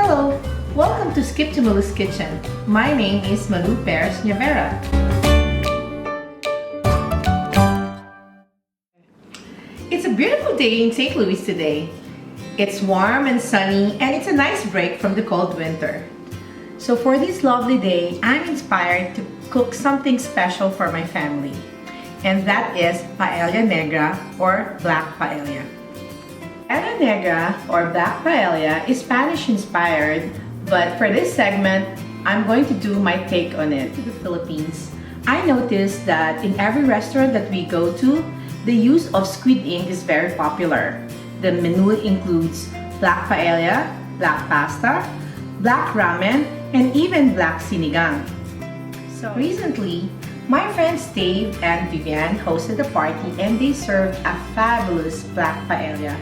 Hello! Welcome to Skip to Malou's Kitchen. My name is Malou Perez-Nievera. It's a beautiful day in St. Louis today. It's warm and sunny and it's a nice break from the cold winter. So for this lovely day, I'm inspired to cook something special for my family. And that is Paella Negra or Black Paella. Paella Negra or Black Paella is Spanish inspired, but for this segment, I'm going to do my take on it. To the Philippines, I noticed that in every restaurant that we go to, the use of squid ink is very popular. The menu includes black paella, black pasta, black ramen, and even black sinigang. So recently, my friends Dave and Vivian hosted a party and they served a fabulous black paella.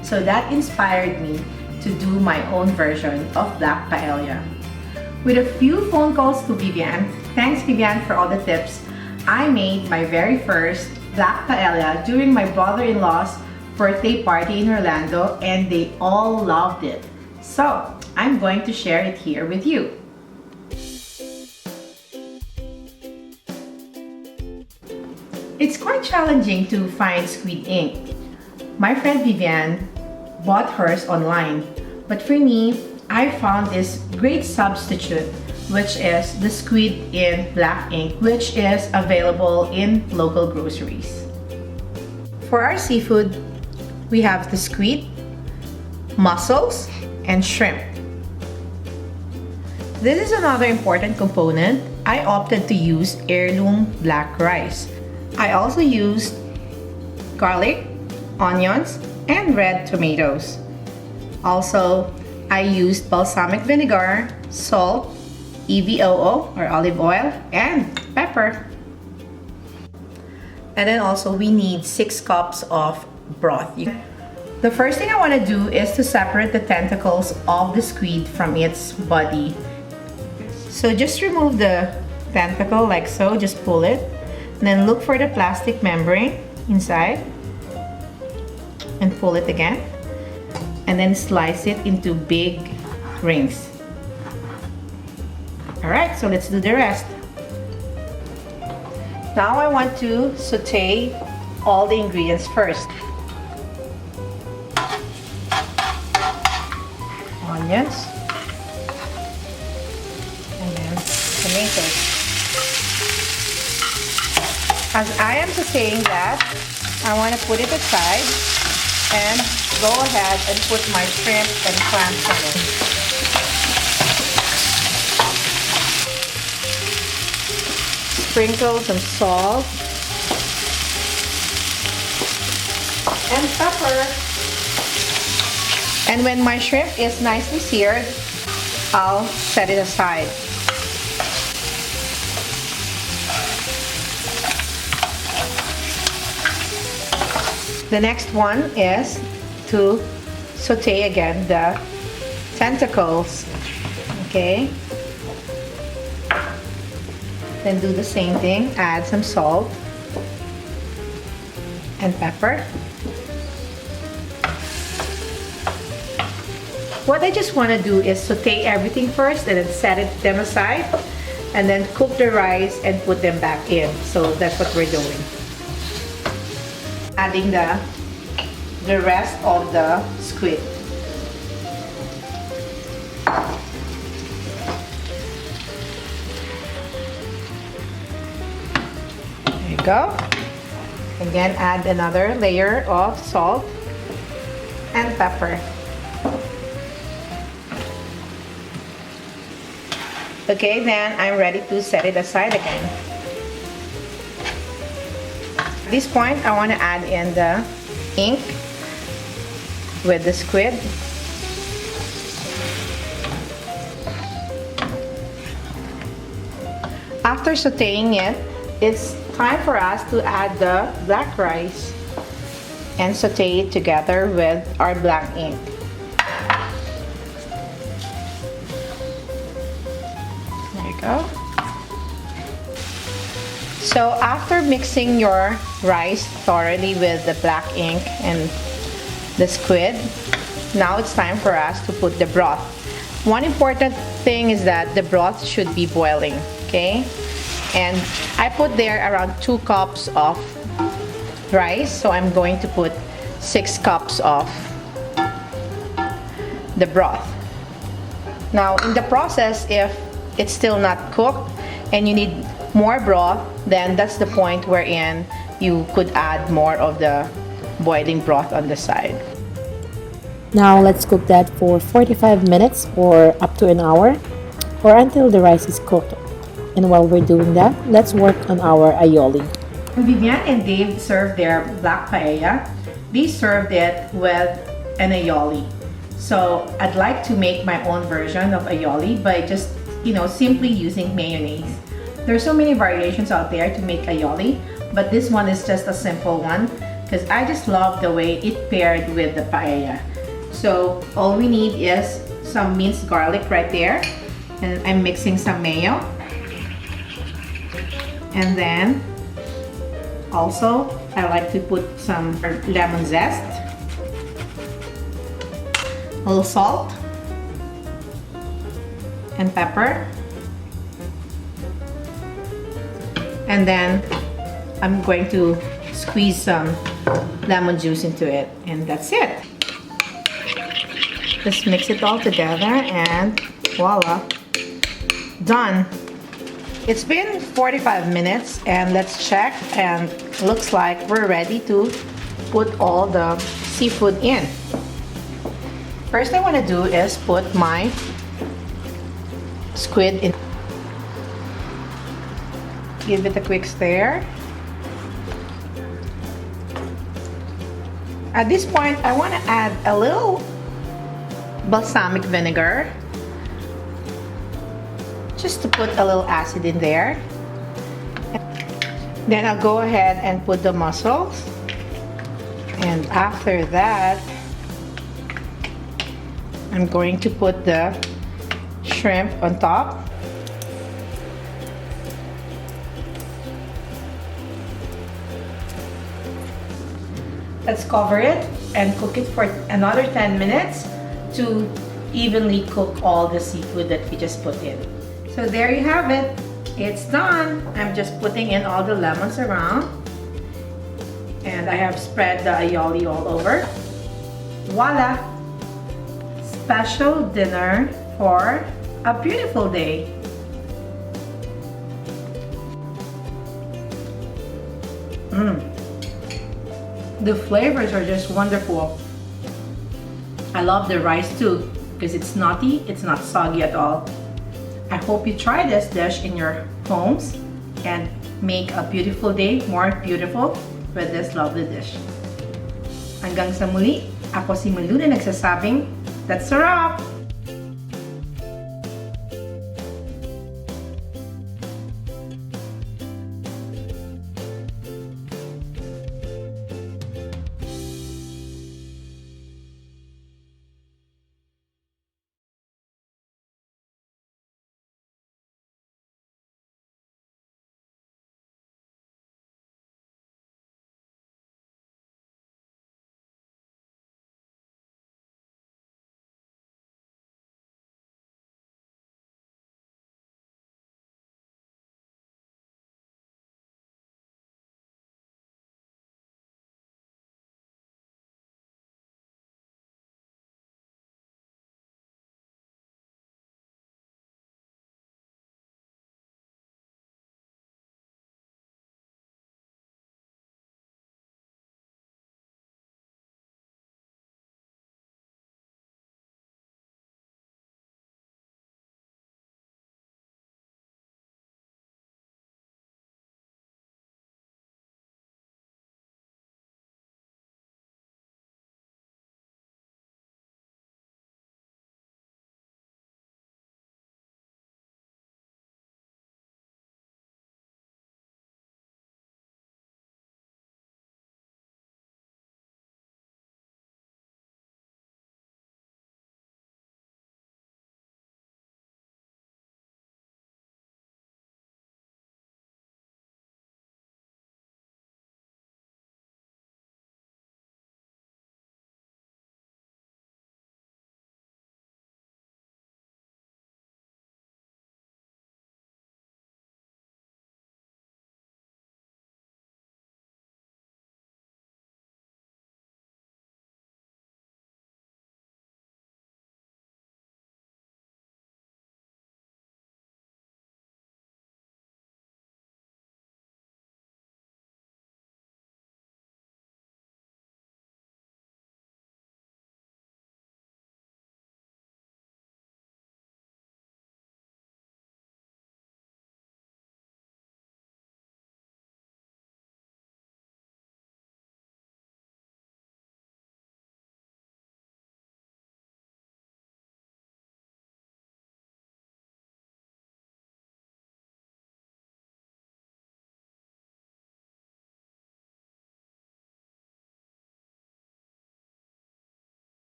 So that inspired me to do my own version of black paella. With a few phone calls to Vivian, thanks Vivian for all the tips, I made my very first black paella during my brother-in-law's birthday party in Orlando and they all loved it. So I'm going to share it here with you. It's quite challenging to find squid ink. My friend Vivian bought hers online, but for me, I found this great substitute, which is the squid in black ink, which is available in local groceries. For our seafood, we have the squid, mussels, and shrimp. This is another important component. I opted to use heirloom black rice. I also used garlic, onions, and red tomatoes. Also, I used balsamic vinegar, salt, EVOO or olive oil, and pepper. And then also we need 6 cups of broth. The first thing I want to do is to separate the tentacles of the squid from its body. So just remove the tentacle like so, just pull it. And then look for the plastic membrane inside and pull it again. And then slice it into big rings. Alright, so let's do the rest. Now I want to saute all the ingredients first. Onions. And then tomatoes. As I am sauteing that, I want to put it aside and go ahead and put my shrimp and clams on it. Sprinkle some salt and pepper. And when my shrimp is nicely seared, I'll set it aside. The next one is to saute again the tentacles. Okay. Then do the same thing. Add some salt and pepper. What I just want to do is saute everything first and then set them aside and then cook the rice and put them back in. So that's what we're doing. Adding the rest of the squid. There you go. Again, add another layer of salt and pepper. Okay, then I'm ready to set it aside again. At this point, I want to add in the ink with the squid. After sauteing it, it's time for us to add the black rice and saute it together with our black ink. There you go. So after mixing your rice thoroughly with the black ink and the squid, now it's time for us to put the broth. One important thing is that the broth should be boiling, okay? And I put there around 2 cups of rice, so I'm going to put 6 cups of the broth. Now, in the process, if it's still not cooked and you need more broth, then that's the point wherein you could add more of the boiling broth on the side. Now let's cook that for 45 minutes or up to an hour or until the rice is cooked. And while we're doing that, let's work on our aioli. Vivian and Dave served their black paella. They served it with an aioli. So I'd like to make my own version of aioli by just, simply using mayonnaise. There's so many variations out there to make aioli, but this one is just a simple one because I just love the way it paired with the paella. So all we need is some minced garlic right there, and I'm mixing some mayo, and then also I like to put some lemon zest, a little salt and pepper, and then I'm going to squeeze some lemon juice into it, and that's it. Just mix it all together and voila, done. It's been 45 minutes and let's check, and looks like we're ready to put all the seafood in. First I want to do is put my squid in. Give it a quick stir. At this point I want to add a little balsamic vinegar just to put a little acid in there. Then I'll go ahead and put the mussels, and after that I'm going to put the shrimp on top. Let's cover it and cook it for another 10 minutes to evenly cook all the seafood that we just put in. So there you have it. It's done. I'm just putting in all the lemons around, and I have spread the aioli all over. Voila! Special dinner for a beautiful day. The flavors are just wonderful. I love the rice too because it's nutty, it's not soggy at all. I hope you try this dish in your homes and make a beautiful day more beautiful with this lovely dish. Hanggang sa muli, ako si Malou na nagsasabing, that's a wrap!